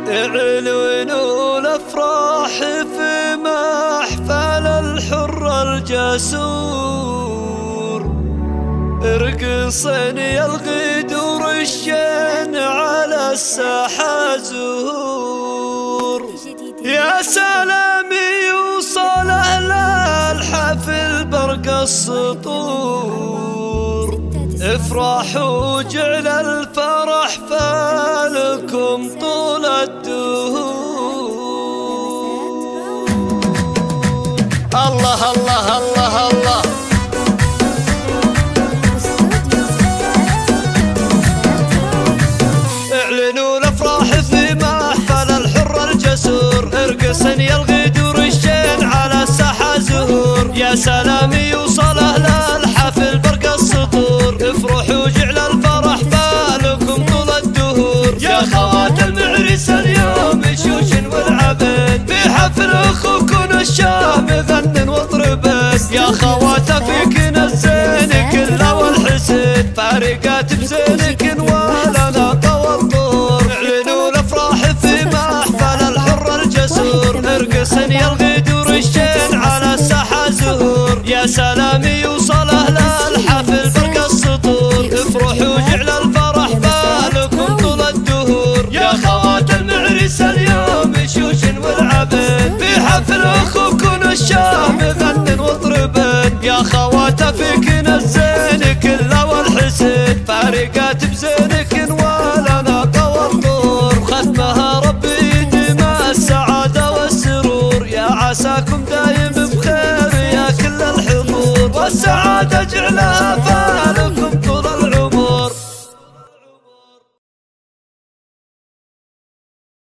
اعلنوا الافراح في محفل الحر الجسور، ارقصن يا الغدور الشين على الساحة زهور. يا سلام يوصل أهل الحفل برق السطور، افرحوا جعل الفرح فالكم طول الدهور. الله الله الله الله. اعلنوا الافراح في محفل الحر الجسور، ارقصن يا الغدور الشين على الساحة زهور. يا سلام يوصل اهل الحفل برق السطور، افرحوا جعل الفرح فالكم طول الدهور. يا خوات المعرس اليوم شوش والعبد، في حفل اخوكن الشام غنن واطربن. يا خوات فيكن الزين كله والحسن، فارقات بزينكن ولا والطور. اعلنوا الافراح في محفل الحر الجسور، ارقصن يا الغدور الشين على الساحة زهور. يا سلام يوصل اهل الحفل برق السطور، افرحوا جعل الفرح فالكم طول الدهور. يا خوات المعرس اليوم شوش والعبد، في حفل اخوكن الشام غنن واطربن. يا خوات فيكن الزين كله والحسن، فارقات بزين